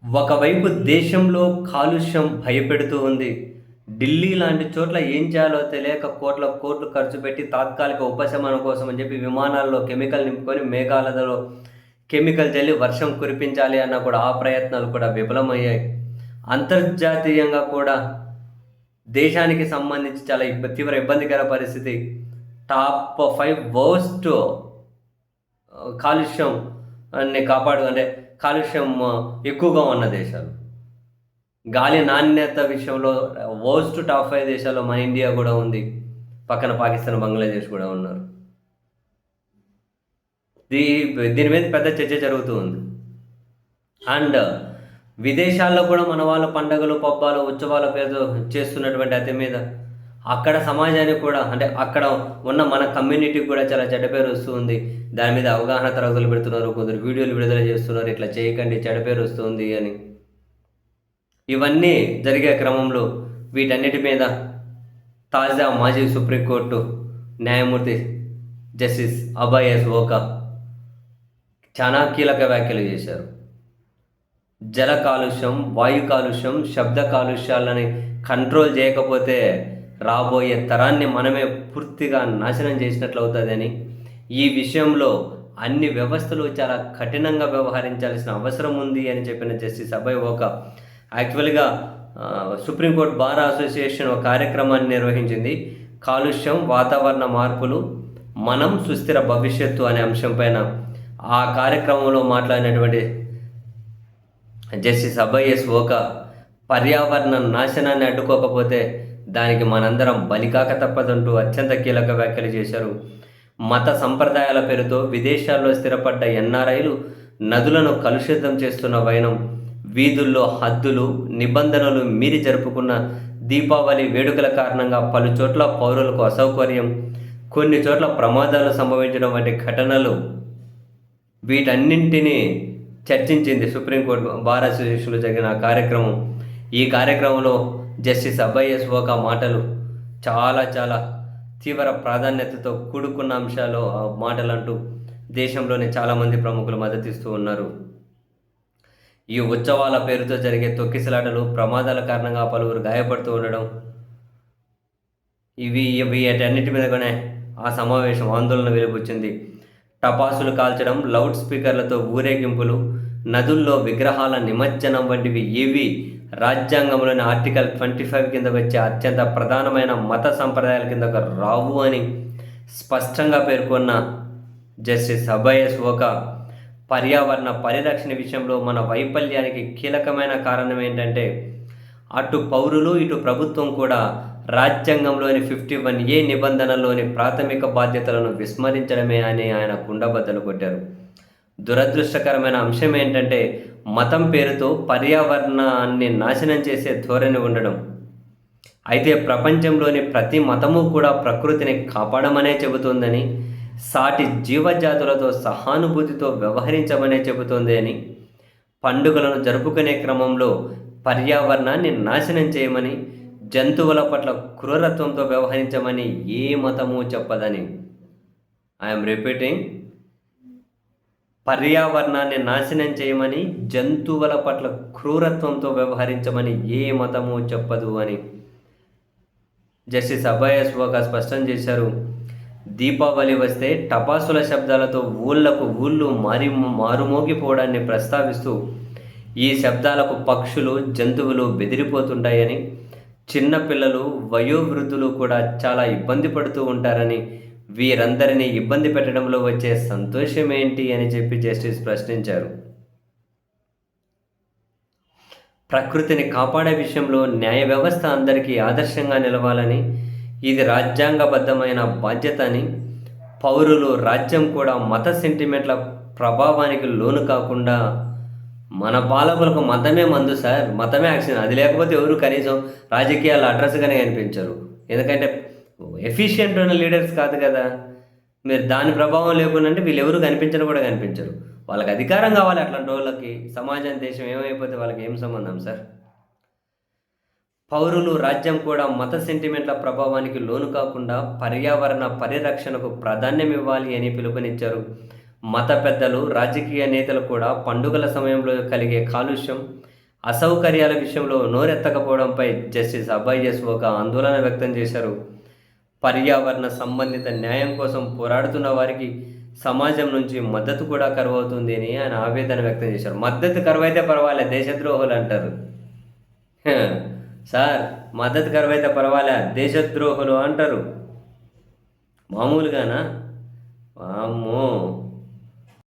ఒకవైపు దేశంలో కాలుష్యం భయపెడుతూ ఉంది. ఢిల్లీ లాంటి చోట్ల ఏం చేయాలో తెలియక కోట్ల కోట్లు ఖర్చు పెట్టి తాత్కాలిక ఉపశమనం కోసం అని చెప్పి విమానాల్లో కెమికల్ నింపుకొని మేఘాలలో కెమికల్ జల్లి వర్షం కురిపించాలి అన్న కూడా ఆ ప్రయత్నాలు కూడా విఫలమయ్యాయి. అంతర్జాతీయంగా కూడా దేశానికి సంబంధించి చాలా తీవ్ర ఇబ్బందికర పరిస్థితి. టాప్ 5 వర్స్ట్ కాలుష్యం అంటే కాలుష్యం ఎక్కువగా ఉన్న దేశాలు. గాలి నాణ్యత విషయంలో వర్స్ట్ టాప్ 5 దేశాల్లో మన ఇండియా కూడా ఉంది. పక్కన పాకిస్తాన్, బంగ్లాదేశ్ కూడా ఉన్నారు. దీని మీద పెద్ద చర్చ జరుగుతూ ఉంది. అండ్ విదేశాల్లో కూడా మన వాళ్ళ పండగలు, పబ్బాలు, ఉత్సవాల పేరుతో చేస్తున్నటువంటి అతి మీద అక్కడ సమాజానికి కూడా అక్కడ ఉన్న మన కమ్యూనిటీకి కూడా చాలా చెడ్డ పేరు వస్తూ ఉంది. దాని మీద అవగాహన తరగతులు పెడుతున్నారు, కొందరు వీడియోలు విడుదల చేస్తున్నారు, ఇట్లా చేయకండి చెడ్డ పేరు వస్తుంది అని. ఇవన్నీ జరిగే క్రమంలో వీటన్నిటి మీద తాజా మాజీ సుప్రీంకోర్టు న్యాయమూర్తి జస్టిస్ అభయ్ ఎస్ ఓకా చాలా కీలక వ్యాఖ్యలు చేశారు. జల కాలుష్యం, వాయు కాలుష్యం, శబ్ద కాలుష్యాలని కంట్రోల్ చేయకపోతే రాబోయే తరాన్ని మనమే పూర్తిగా నాశనం చేసినట్లు అవుతుందని, ఈ విషయంలో అన్ని వ్యవస్థలు చాలా కఠినంగా వ్యవహరించాల్సిన అవసరం ఉంది అని చెప్పిన జస్టిస్ అభయ్ ఓకా యాక్చువల్గా సుప్రీంకోర్టు బార్ అసోసియేషన్ ఒక కార్యక్రమాన్ని నిర్వహించింది. కాలుష్యం, వాతావరణ మార్పులు, మనం సుస్థిర భవిష్యత్తు అనే అంశంపైన ఆ కార్యక్రమంలో మాట్లాడినటువంటి జస్టిస్ అభయ్ ఎస్ ఓకా పర్యావరణ నాశనాన్ని అడ్డుకోకపోతే దానికి మనందరం బలికాక తప్పదంటూ అత్యంత కీలక వ్యాఖ్యలు చేశారు. మత సంప్రదాయాల పేరుతో విదేశాల్లో స్థిరపడ్డ ఎన్ఆర్ఐలు నదులను కలుషితం చేస్తున్న వైనం, వీధుల్లో హద్దులు, నిబంధనలు మీరి జరుపుకున్న దీపావళి వేడుకల కారణంగా పలు చోట్ల పౌరులకు అసౌకర్యం, కొన్ని చోట్ల ప్రమాదాలు సంభవించడం వంటి ఘటనలు, వీటన్నింటినీ చర్చించింది సుప్రీంకోర్టు బార్ అసోసియేషన్లో జరిగిన కార్యక్రమం. ఈ కార్యక్రమంలో జస్టిస్ అభయ్ ఎస్ ఓకా మాటలు చాలా తీవ్ర ప్రాధాన్యతతో కూడుకున్న అంశాలు మాటలు అంటూ దేశంలోని చాలామంది ప్రముఖులు మద్దతిస్తూ ఉన్నారు. ఈ ఉత్సవాల పేరుతో జరిగే తొక్కిసలాటలు, ప్రమాదాల కారణంగా పలువురు గాయపడుతూ ఉండడం, వీటన్నిటి మీదగానే ఆ సమావేశం ఆందోళన వెలుబుచ్చింది. టపాసులు కాల్చడం, లౌడ్ స్పీకర్లతో ఊరేగింపులు, నదుల్లో విగ్రహాల నిమజ్జనం వంటివి ఏవి రాజ్యాంగంలోని ఆర్టికల్ 25 కింద వచ్చే అత్యంత ప్రధానమైన మత సంప్రదాయాల కింద రావు అని స్పష్టంగా పేర్కొన్న జస్టిస్ అభయ్ ఎస్ ఓకా పర్యావరణ పరిరక్షణ విషయంలో మన వైఫల్యానికి కీలకమైన కారణం ఏంటంటే అటు పౌరులు, ఇటు ప్రభుత్వం కూడా రాజ్యాంగంలోని 51A నిబంధనలోని ప్రాథమిక బాధ్యతలను విస్మరించడమే అని ఆయన కుండబద్దలు కొట్టారు. దురదృష్టకరమైన అంశం ఏంటంటే మతం పేరుతో పర్యావరణాన్ని నాశనం చేసే ధోరణి ఉండడం. అయితే ప్రపంచంలోని ప్రతి మతము కూడా ప్రకృతిని కాపాడమనే చెబుతోందని, సాటి జీవజాతులతో సహానుభూతితో వ్యవహరించమనే చెబుతోంది అని, పండుగలను జరుపుకునే క్రమంలో పర్యావరణాన్ని నాశనం చేయమని, జంతువుల పట్ల క్రూరత్వంతో వ్యవహరించమని ఏ మతము చెప్పదని. ఐఎమ్ రిపీటింగ్, పర్యావరణాన్ని నాశనం చేయమని, జంతువుల పట్ల క్రూరత్వంతో వ్యవహరించమని ఏ మతము చెప్పదు అని జస్టిస్ అభయ్ ఎస్ ఓకా స్పష్టం చేశారు. దీపావళి వస్తే టపాసుల శబ్దాలతో ఊళ్ళు మారుమోగిపోవడాన్ని ప్రస్తావిస్తూ ఈ శబ్దాలకు పక్షులు, జంతువులు బెదిరిపోతుంటాయని, చిన్నపిల్లలు, వయోవృద్ధులు కూడా చాలా ఇబ్బంది పడుతూ ఉంటారని, వీరందరినీ ఇబ్బంది పెట్టడంలో వచ్చే సంతోషం ఏంటి అని చెప్పి జస్టిస్ ప్రశ్నించారు. ప్రకృతిని కాపాడే విషయంలో న్యాయ వ్యవస్థ అందరికీ ఆదర్శంగా నిలవాలని, ఇది రాజ్యాంగబద్ధమైన బాధ్యత అని, పౌరులు, రాజ్యం కూడా మత సెంటిమెంట్ల ప్రభావానికి లోను కాకుండా, మన పాలకులకు మతమే మందు సార్, మతమే యాక్షన్, అది లేకపోతే ఎవరు కనీసం రాజకీయాలు అడ్రస్గానే కనిపించరు. ఎందుకంటే ఎఫిషియెంట్ ఉన్న లీడర్స్ కాదు కదా. మీరు దాని ప్రభావం లేకుండా అంటే వీళ్ళు ఎవరు కనిపించరు కూడా కనిపించరు. వాళ్ళకి అధికారం కావాలి. అట్లాంటి వాళ్ళకి సమాజం, దేశం ఏమైపోతే వాళ్ళకి ఏం సంబంధం సార్? పౌరులు, రాజ్యం కూడా మత సెంటిమెంట్ల ప్రభావానికి లోను కాకుండా పర్యావరణ పరిరక్షణకు ప్రాధాన్యం ఇవ్వాలి అని పిలుపునిచ్చారు. మత పెద్దలు, రాజకీయ నేతలు కూడా పండుగల సమయంలో కలిగే కాలుష్యం, అసౌకర్యాల విషయంలో నోరెత్తకపోవడంపై జస్టిస్ అభయ్ ఒక ఆందోళన వ్యక్తం చేశారు. పర్యావరణ సంబంధిత న్యాయం కోసం పోరాడుతున్న వారికి సమాజం నుంచి మద్దతు కూడా కరువవుతుంది అని ఆయన ఆవేదన వ్యక్తం చేశారు. మద్దతు కరువైతే పర్వాలే, దేశద్రోహులు అంటారు. సార్, మద్దతు కరువైతే పర్వాలే, దేశద్రోహులు అంటారు. మామూలుగానా? వామ్మో!